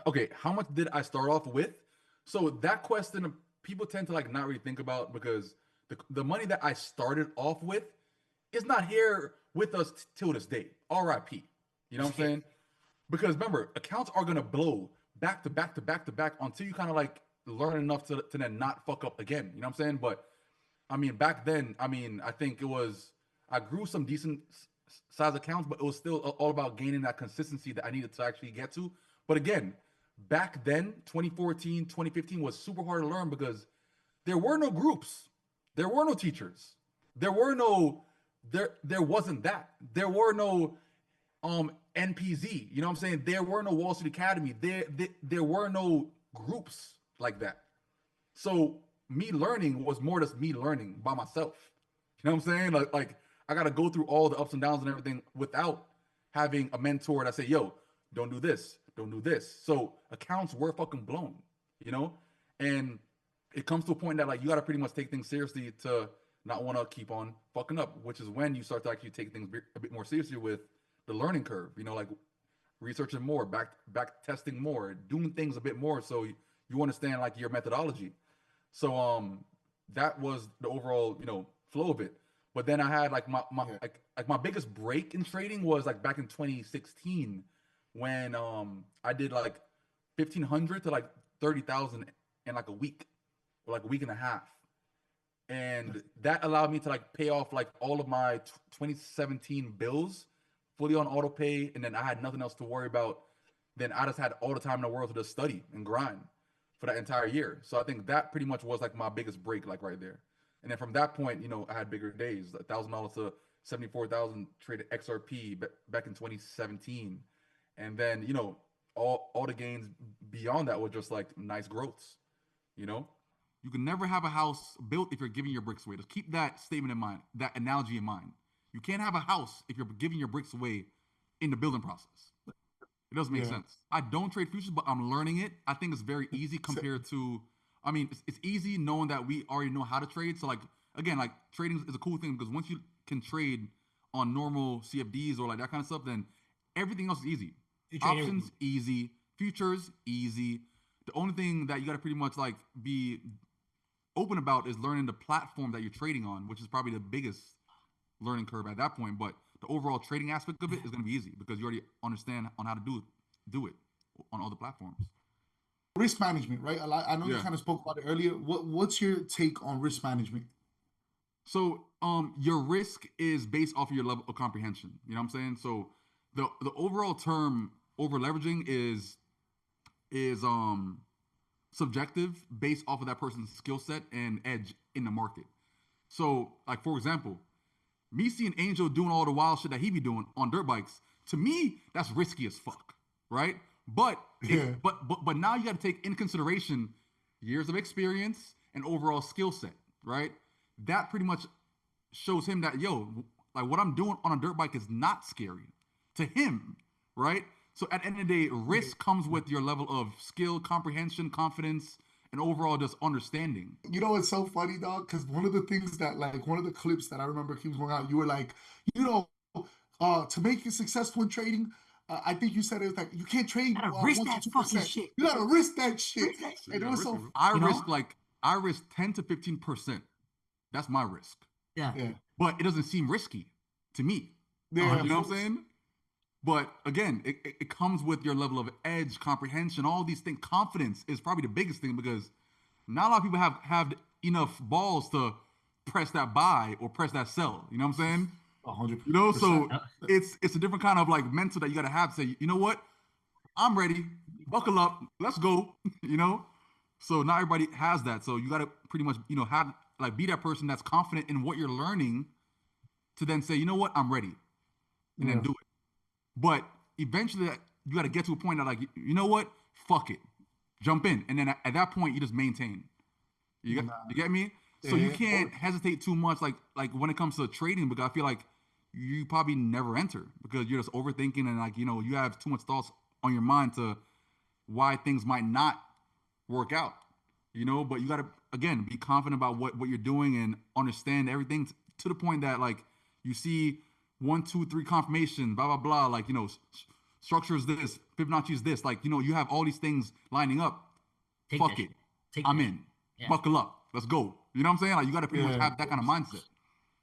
okay, how much did I start off with? So that question people tend to like not really think about because the money that I started off with is not here with us till this day. RIP. You know what I'm saying? Because remember, accounts are gonna blow back to back to back to back until you kind of like learn enough to then not fuck up again. You know what I'm saying? But I mean, back then, I mean, I think it was I grew some decent size accounts, but it was still all about gaining that consistency that I needed to actually get to. But again, back then, 2014, 2015 was super hard to learn because there were no groups, there were no teachers, there were no there wasn't that. There were no NPZ. You know what I'm saying? There were no Wall Street Academy. There were no groups like that. So me learning was more just me learning by myself. You know what I'm saying? Like I got to go through all the ups and downs and everything without having a mentor that say, "Yo, don't do this, don't do this." So accounts were fucking blown, you know, and it comes to a point that like you got to pretty much take things seriously to not want to keep on fucking up, which is when you start to actually take things a bit more seriously with the learning curve. You know, like researching more, back testing more, doing things a bit more, so you understand like your methodology. So that was the overall, you know, flow of it. But then I had like my Yeah. like my biggest break in trading was like back in 2016 when I did like 1,500 to like 30,000 in like a week or like a week and a half. And that allowed me to like pay off like all of my 2017 bills fully on auto pay, and then I had nothing else to worry about. Then I just had all the time in the world to just study and grind for that entire year. So I think that pretty much was like my biggest break, like right there. And then from that point, you know, I had bigger days, $1,000 to 74,000 traded XRP back in 2017, and then you know all the gains beyond that were just like nice growths, you know. You can never have a house built if you're giving your bricks away. Just keep that statement in mind, that analogy in mind. You can't have a house if you're giving your bricks away in the building process. It doesn't make Yeah. sense. I don't trade futures, but I'm learning it. I think it's very easy So, compared to, I mean, it's easy knowing that we already know how to trade. So, like, again, like trading is a cool thing because once you can trade on normal CFDs or like that kind of stuff, then everything else is easy. You Options, easy. Futures, easy. The only thing that you got to pretty much like be open about is learning the platform that you're trading on, which is probably the biggest learning curve at that point. But the overall trading aspect of it is going to be easy because you already understand on how to do it on all the platforms. risk management, right? I know you Yeah. kind of spoke about it earlier. What's your take on risk management? So your risk is based off of your level of comprehension. You know what I'm saying? So the overall term over leveraging is subjective based off of that person's skill set and edge in the market. So like for example, me seeing Angel doing all the wild shit that he be doing on dirt bikes, to me, that's risky as fuck, right? But Yeah. but now you got to take into consideration years of experience and overall skill set, right? That pretty much shows him that yo, like what I'm doing on a dirt bike is not scary to him, right? So at the end of the day, risk comes with your level of skill, comprehension, confidence, and overall just understanding. You know what's so funny, dog? Because one of the things that, like, one of the clips that I remember keeps going out, you were like, you know, to make you successful in trading, I think you said it was like you can't trade gotta risk 1 to that two fucking percent. shit. You gotta risk that shit. Risk that shit. And it was so I You know? risk like I risk 10 to 15%. That's my risk. Yeah. yeah, But it doesn't seem risky to me. yeah. You know what I'm saying? But again, it comes with your level of edge, comprehension, all these things. Confidence is probably the biggest thing because not a lot of people have enough balls to press that buy or press that sell. You know what I'm saying? 100%. You know, so it's a different kind of like mental that you gotta have to say, you know what? I'm ready. Buckle up. Let's go. You know? So not everybody has that. So you gotta pretty much, you know, have like be that person that's confident in what you're learning to then say, you know what, I'm ready. And then Yeah. do it. But eventually you gotta get to a point that like, you know what? Fuck it. Jump in. And then at that point you just maintain. You get me? So you Yeah, can't hesitate too much like when it comes to trading because I feel like you probably never enter because you're just overthinking and like, you know, you have too much thoughts on your mind to why things might not work out. You know, but you gotta again be confident about what you're doing and understand everything to the point that like you see one, two, three confirmation, blah blah blah, like you know, structure is this, Fibonacci is this. Like, you have all these things lining up. Take Fuck that it. shit. Take I'm that in. shit. Yeah. Buckle up. Let's go. You know what I'm saying? Like, you got to pretty much have that kind of mindset.